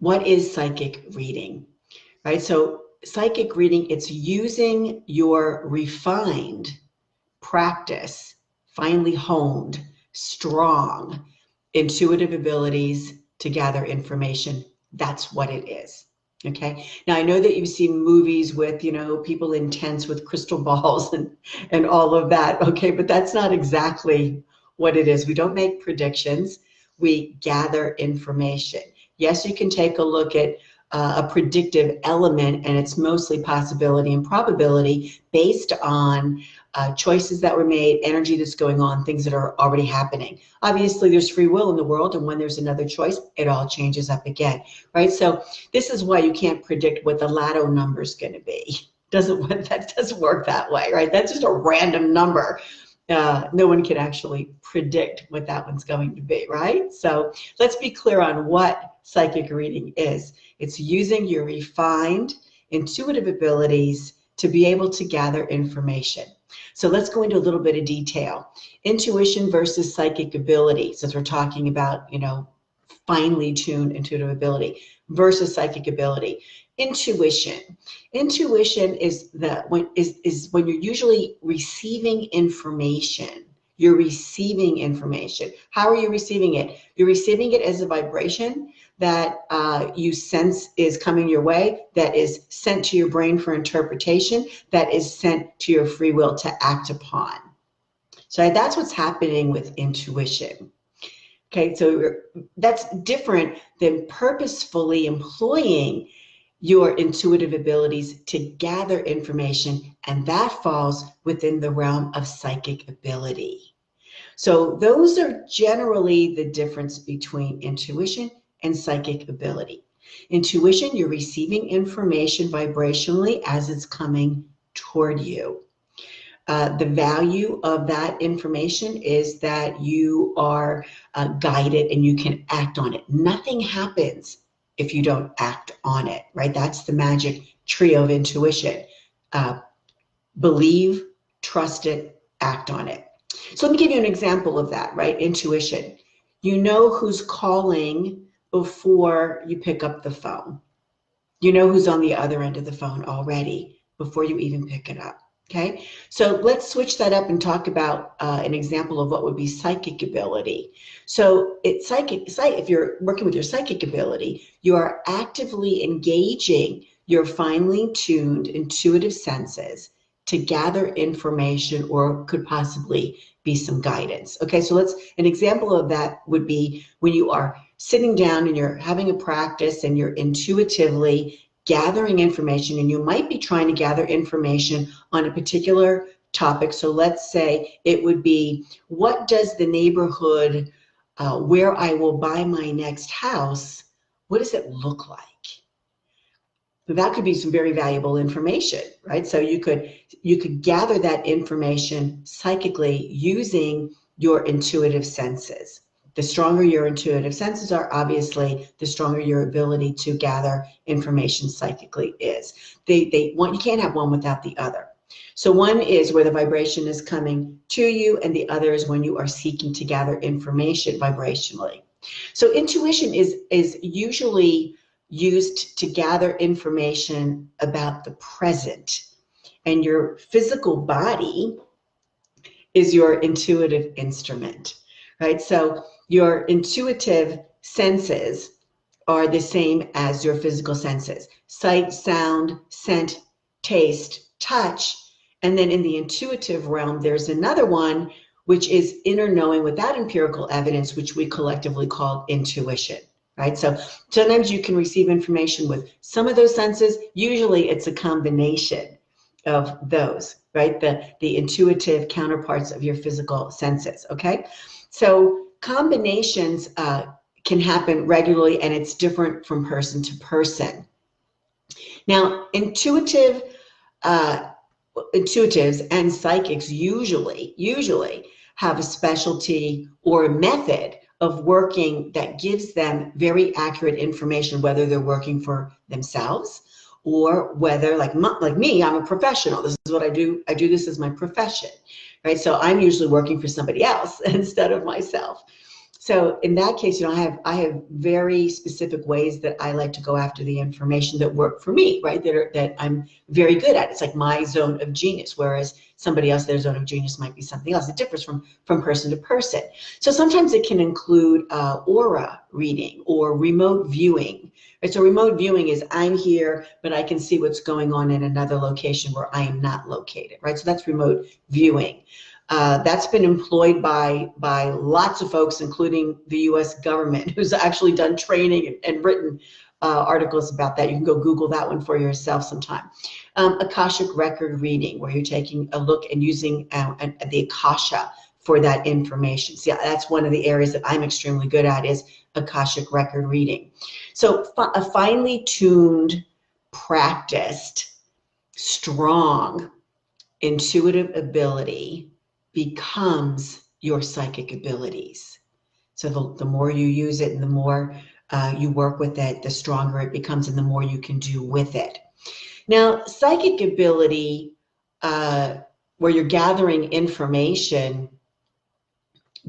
what is psychic reading, right? So psychic reading, it's using your refined practice, finely honed, strong, intuitive abilities to gather information. That's what it is. Okay. Now I know that you've seen movies with, people in tents with crystal balls and all of that. Okay. But that's not exactly what it is. We don't make predictions. We gather information. Yes, you can take a look at a predictive element, and it's mostly possibility and probability based on choices that were made, energy that's going on, things that are already happening. Obviously, there's free will in the world, and when there's another choice, it all changes up again, right? So this is why you can't predict what the lotto number is going to be. That doesn't work that way, right? That's just a random number. No one can actually predict what that one's going to be, right? So let's be clear on what psychic reading is. It's using your refined intuitive abilities to be able to gather information. So let's go into a little bit of detail. Intuition versus psychic ability, since we're talking about, finely tuned intuitive ability versus psychic ability. Intuition is when you're usually receiving information. You're receiving information. How are you receiving it? You're receiving it as a vibration that you sense is coming your way, that is sent to your brain for interpretation, that is sent to your free will to act upon. So that's what's happening with intuition. Okay, so that's different than purposefully employing your intuitive abilities to gather information, and that falls within the realm of psychic ability. So those are generally the difference between intuition and psychic ability. Intuition, you're receiving information vibrationally as it's coming toward you. The value of that information is that you are guided and you can act on it. Nothing happens if you don't act on it, right? That's the magic trio of intuition. Believe, trust it, act on it. So let me give you an example of that, right? Intuition. You know who's calling before you pick up the phone. You know who's on the other end of the phone already before you even pick it up. Okay, so let's switch that up and talk about an example of what would be psychic ability. So if you're working with your psychic ability, you are actively engaging your finely tuned intuitive senses to gather information, or could possibly be some guidance. Okay, so an example of that would be when you are sitting down and you're having a practice and you're intuitively gathering information, and you might be trying to gather information on a particular topic. So let's say it would be, what does the neighborhood where I will buy my next house, what does it look like? That could be some very valuable information, right? So you could gather that information psychically using your intuitive senses. The stronger your intuitive senses are, obviously, the stronger your ability to gather information psychically is. You can't have one without the other. So one is where the vibration is coming to you, and the other is when you are seeking to gather information vibrationally. So intuition is usually used to gather information about the present, and your physical body is your intuitive instrument, right? So your intuitive senses are the same as your physical senses: sight, sound, scent, taste, touch. And then in the intuitive realm, there's another one, which is inner knowing without empirical evidence, which we collectively call intuition, right? So sometimes you can receive information with some of those senses. Usually it's a combination of those, right? The intuitive counterparts of your physical senses, okay? So combinations can happen regularly, and it's different from person to person. Now, intuitives and psychics usually have a specialty or a method of working that gives them very accurate information, whether they're working for themselves or whether, like me, I'm a professional. This is what I do. I do this as my profession, right? So I'm usually working for somebody else instead of myself. So in that case, I have very specific ways that I like to go after the information that work for me, right? That I'm very good at. It's like my zone of genius, whereas somebody else, their zone of genius might be something else. It differs from person to person. So sometimes it can include aura reading or remote viewing. Right? So remote viewing is I'm here, but I can see what's going on in another location where I am not located, right? So that's remote viewing. That's been employed by lots of folks, including the U.S. government, who's actually done training and written articles about that. You can go Google that one for yourself sometime. Akashic record reading, where you're taking a look and using the Akasha for that information. See, that's one of the areas that I'm extremely good at, is Akashic record reading. So a finely tuned, practiced, strong, intuitive ability becomes your psychic abilities. So the more you use it and the more you work with it, the stronger it becomes and the more you can do with it. Now, psychic ability, where you're gathering information,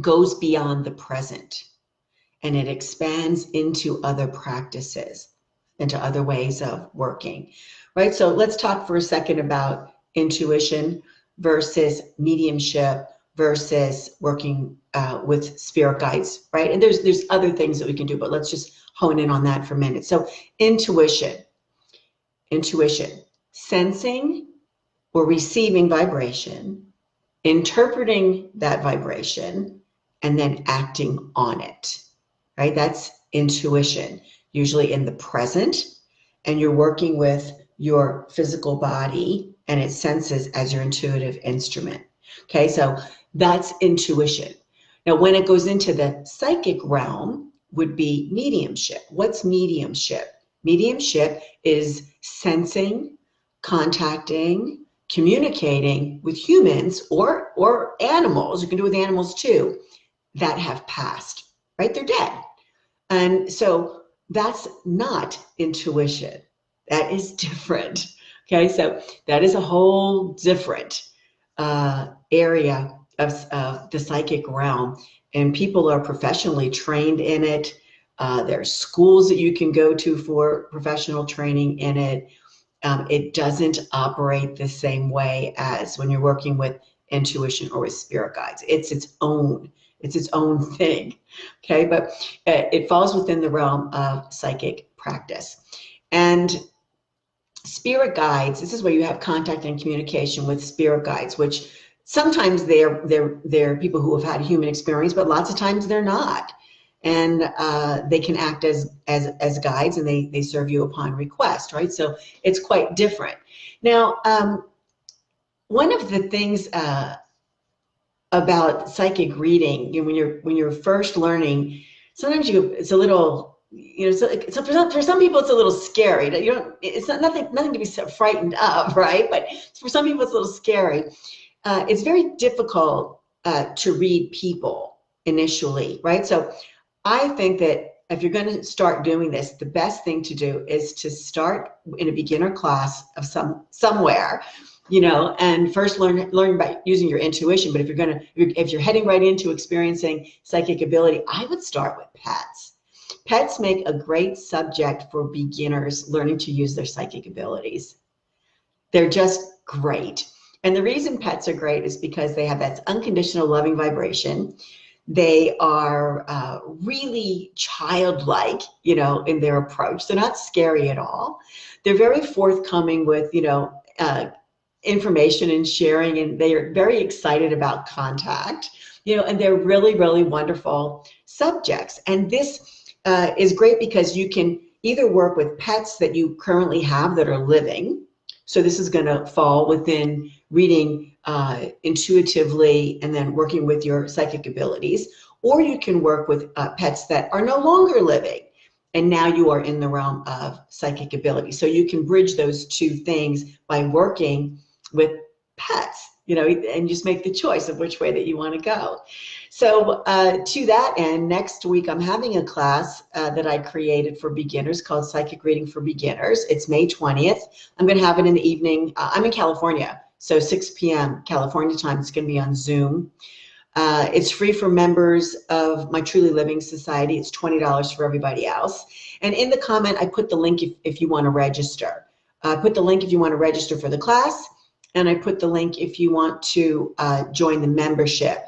goes beyond the present, and it expands into other practices, into other ways of working, right? So let's talk for a second about intuition versus mediumship versus working with spirit guides, right? And there's other things that we can do, but let's just hone in on that for a minute. So intuition, sensing or receiving vibration, interpreting that vibration, and then acting on it, right? That's intuition, usually in the present, and you're working with your physical body and it senses as your intuitive instrument. Okay, so that's intuition. Now, when it goes into the psychic realm, would be mediumship. What's mediumship? Mediumship is sensing, contacting, communicating with humans or animals. You can do it with animals too, that have passed, right? They're dead. And so that's not intuition. That is different. Okay, so that is a whole different area of the psychic realm, and people are professionally trained in it. There's schools that you can go to for professional training in it. It doesn't operate the same way as when you're working with intuition or with spirit guides. It's its own thing. Okay, but it falls within the realm of psychic practice. And spirit guides, this is where you have contact and communication with spirit guides, which sometimes they're people who have had human experience, but lots of times they're not. And they can act as guides, and they serve you upon request, right? So it's quite different. Now, one of the things about psychic reading, when you're first learning, sometimes it's a little, so for some people it's a little scary. It's not nothing to be so frightened of, right? But for some people it's a little scary. It's very difficult to read people initially, right? So I think that if you're going to start doing this, the best thing to do is to start in a beginner class of somewhere, and first learn by using your intuition. But if you're heading right into experiencing psychic ability, I would start with pets. Pets make a great subject for beginners learning to use their psychic abilities. They're just great. And the reason pets are great is because they have that unconditional loving vibration. They are really childlike, in their approach. They're not scary at all. They're very forthcoming with, information and sharing, and they are very excited about contact, and they're really, really wonderful subjects. And this is great because you can either work with pets that you currently have that are living. So this is going to fall within reading intuitively and then working with your psychic abilities, or you can work with pets that are no longer living, and now you are in the realm of psychic ability. So you can bridge those two things by working with pets, and just make the choice of which way that you want to go. So to that end, next week I'm having a class that I created for beginners called Psychic Reading for Beginners. It's May 20th. I'm going to have it in the evening. I'm in California, so 6 p.m. California time. It's going to be on Zoom. It's free for members of my Truly Living Society. It's $20 for everybody else. And in the comment, I put the link if you want to register. I put the link if you want to register for the class, and I put the link if you want to join the membership,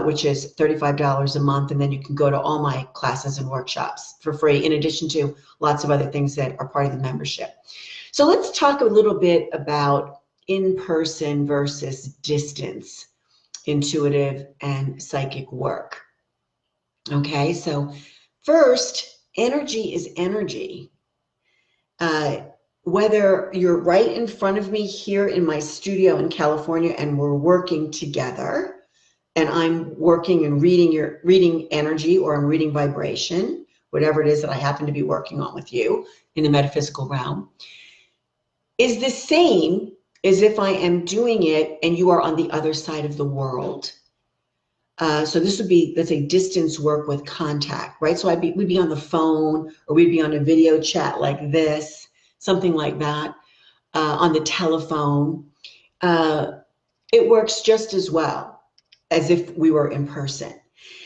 which is $35 a month, and then you can go to all my classes and workshops for free, in addition to lots of other things that are part of the membership. So let's talk a little bit about in-person versus distance intuitive and psychic work. Okay, so first, energy is energy. Whether you're right in front of me here in my studio in California and we're working together, and I'm working and reading energy, or I'm reading vibration, whatever it is that I happen to be working on with you in the metaphysical realm, is the same as if I am doing it and you are on the other side of the world. So this would be, let's say, distance work with contact, right? So we'd be on the phone, or we'd be on a video chat like this, something like that, on the telephone. It works just as well as if we were in person.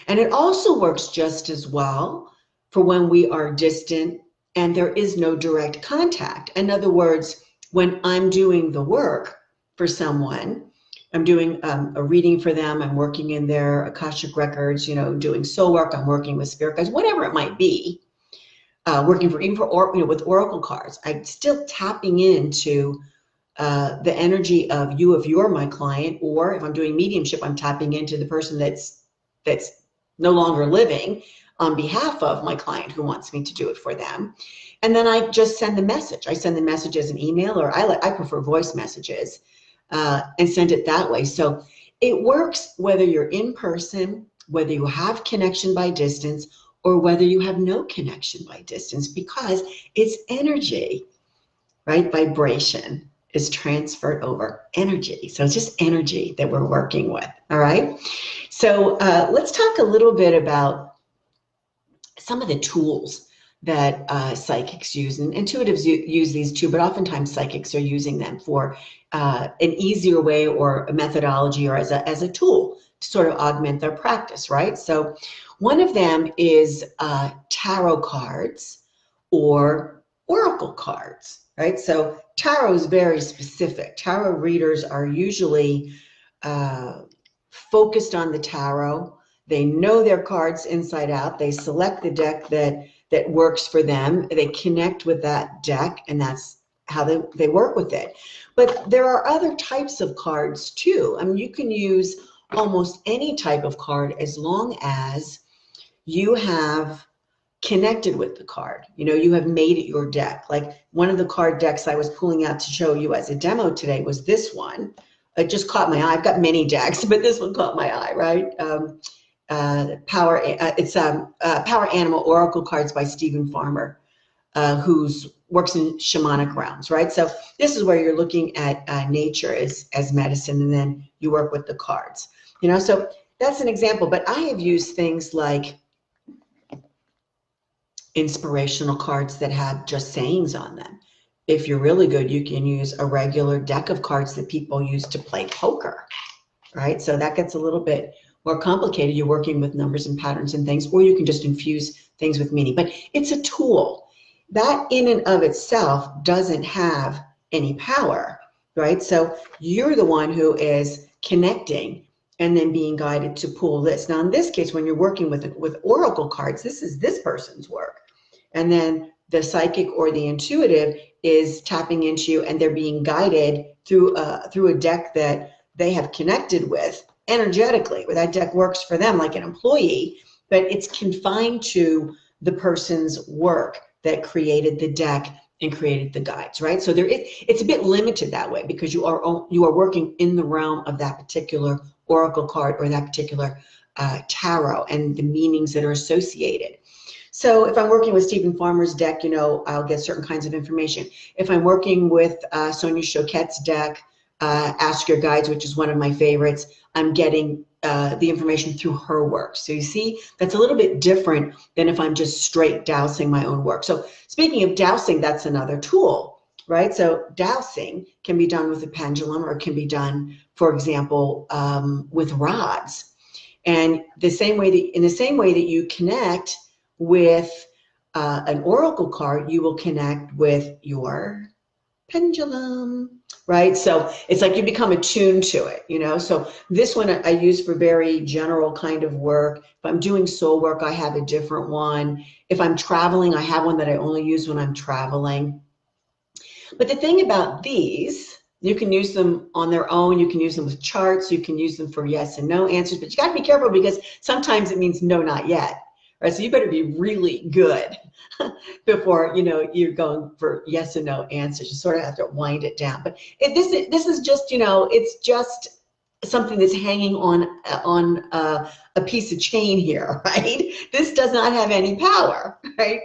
And it also works just as well for when we are distant and there is no direct contact. In other words, when I'm doing the work for someone, I'm doing a reading for them, I'm working in their Akashic records, doing soul work, I'm working with spirit guides, whatever it might be, working with oracle cards, I'm still tapping into the energy of you if you're my client, or if I'm doing mediumship, I'm tapping into the person that's no longer living on behalf of my client who wants me to do it for them. And then I just send the message. I send the message as an email, or I prefer voice messages, and send it that way. So it works whether you're in person, whether you have connection by distance, or whether you have no connection by distance, because it's energy, right? Vibration is transferred over energy. So it's just energy that we're working with, all right? So let's talk a little bit about some of the tools that psychics use, and intuitives use these too, but oftentimes psychics are using them for an easier way, or a methodology, or as a tool to sort of augment their practice, right? So one of them is tarot cards or oracle cards, right? So tarot is very specific. Tarot readers are usually focused on the tarot. They know their cards inside out. They select the deck that works for them. They connect with that deck, and that's how they work with it. But there are other types of cards too. I mean, you can use almost any type of card as long as you have connected with the card. You have made it your deck. Like one of the card decks I was pulling out to show you as a demo today was this one. It just caught my eye. I've got many decks, but this one caught my eye, right? Power Animal Oracle Cards by Stephen Farmer, who works in shamanic realms, right? So this is where you're looking at nature as medicine, and then you work with the cards. So that's an example. But I have used things like inspirational cards that have just sayings on them. If you're really good, you can use a regular deck of cards that people use to play poker, right? So that gets a little bit more complicated. You're working with numbers and patterns and things, or you can just infuse things with meaning. But it's a tool that in and of itself doesn't have any power, right? So you're the one who is connecting and then being guided to pull this. Now, in this case, when you're working with oracle cards, this is this person's work. And then the psychic or the intuitive is tapping into you, and they're being guided through a deck that they have connected with energetically, where that deck works for them like an employee, but it's confined to the person's work that created the deck and created the guides, right? So it's a bit limited that way, because you are working in the realm of that particular oracle card or that particular tarot and the meanings that are associated. So if I'm working with Stephen Farmer's deck, I'll get certain kinds of information. If I'm working with Sonia Choquette's deck, Ask Your Guides, which is one of my favorites, I'm getting the information through her work. So you see, that's a little bit different than if I'm just straight dowsing my own work. So speaking of dowsing, that's another tool, right? So dowsing can be done with a pendulum, or it can be done, for example, with rods. And in the same way that you connect with an oracle card, you will connect with your pendulum, right? So it's like you become attuned to it, you know? So this one I use for very general kind of work. If I'm doing soul work, I have a different one. If I'm traveling, I have one that I only use when I'm traveling. But the thing about these, you can use them on their own. You can use them with charts. You can use them for yes and no answers, but you got to be careful because sometimes it means no, not yet. Right? So you better be really good before, you know, you're going for yes and no answers. You sort of have to wind it down. But this is just, you know, it's just something that's hanging on a piece of chain here, right? This does not have any power, right?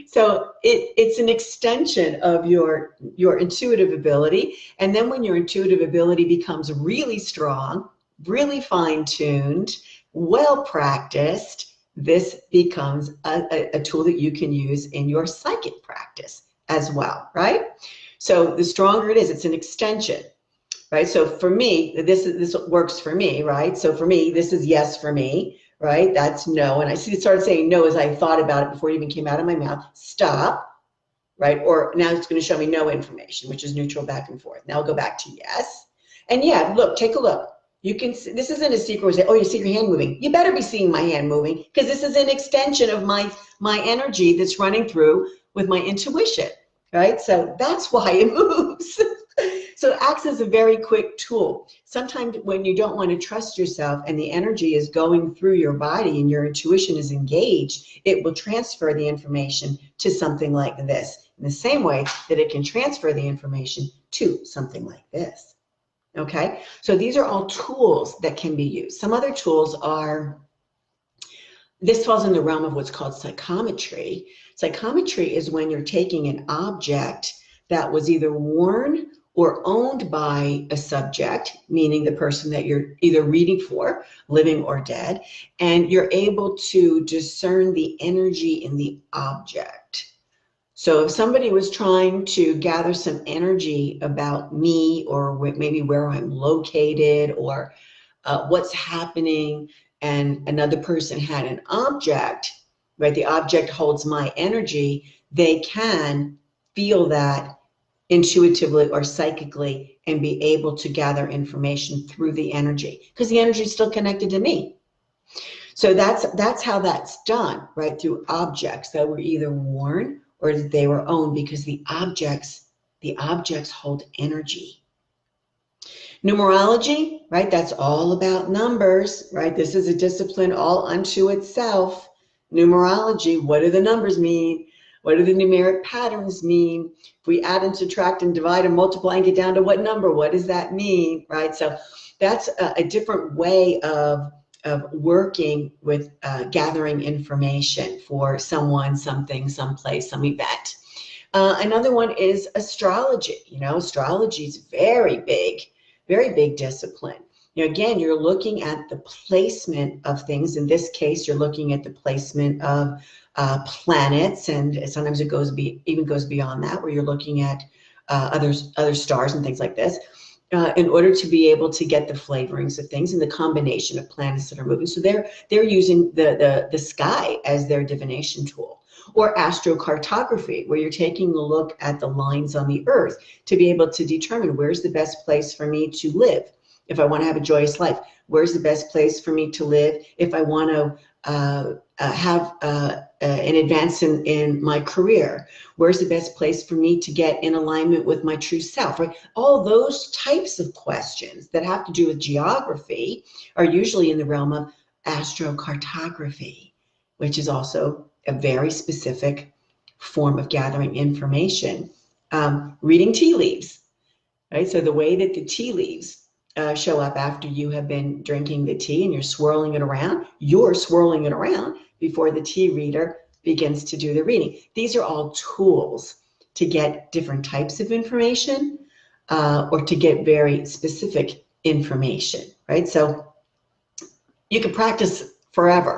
So it's an extension of your intuitive ability. And then when your intuitive ability becomes really strong, really fine-tuned, well practiced, this becomes a tool that you can use in your psychic practice as well, right? So the stronger it is, it's an extension, right? So for me, this works for me, right? So for me, this is yes for me, right? That's no. And I started saying no as I thought about it before it even came out of my mouth. Stop, right? Or now it's going to show me no information, which is neutral back and forth. Now I'll go back to yes. And yeah, look, take a look. You can see, this isn't a secret where you say, oh, you see your hand moving. You better be seeing my hand moving because this is an extension of my energy that's running through with my intuition, right? So that's why it moves. So it acts as a very quick tool. Sometimes when you don't want to trust yourself and the energy is going through your body and your intuition is engaged, it will transfer the information to something like this in the same way that it can transfer the information to something like this. Okay, so these are all tools that can be used. Some other tools are, this falls in the realm of what's called psychometry. Psychometry is when you're taking an object that was either worn or owned by a subject, meaning the person that you're either reading for, living or dead, and you're able to discern the energy in the object. So if somebody was trying to gather some energy about me or maybe where I'm located or what's happening, and another person had an object, right? The object holds my energy. They can feel that intuitively or psychically and be able to gather information through the energy because the energy is still connected to me. So that's how that's done, right? Through objects that were either worn or that they were owned, because the objects hold energy. Numerology, right? That's all about numbers, right? This is a discipline all unto itself. Numerology, what do the numbers mean? What do the numeric patterns mean? If we add and subtract and divide and multiply and get down to what number, what does that mean, right? So that's a different way of working with gathering information for someone, something, someplace, some event. Another one is astrology. You know, astrology is very big discipline. You know, again, you're looking at the placement of things. In this case, you're looking at the placement of planets, and sometimes it even goes beyond that, where you're looking at other stars and things like this. In order to be able to get the flavorings of things and the combination of planets that are moving. So they're using the sky as their divination tool. Or astrocartography, where you're taking a look at the lines on the earth to be able to determine where's the best place for me to live if I want to have a joyous life. Where's the best place for me to live if I want to have an advance in my career? Where's the best place for me to get in alignment with my true self, right? All those types of questions that have to do with geography are usually in the realm of astrocartography, which is also a very specific form of gathering information. Reading tea leaves, right? So the way that the tea leaves show up after you have been drinking the tea and you're swirling it around before the tea reader begins to do the reading. These are all tools to get different types of information or to get very specific information, right? So you can practice forever.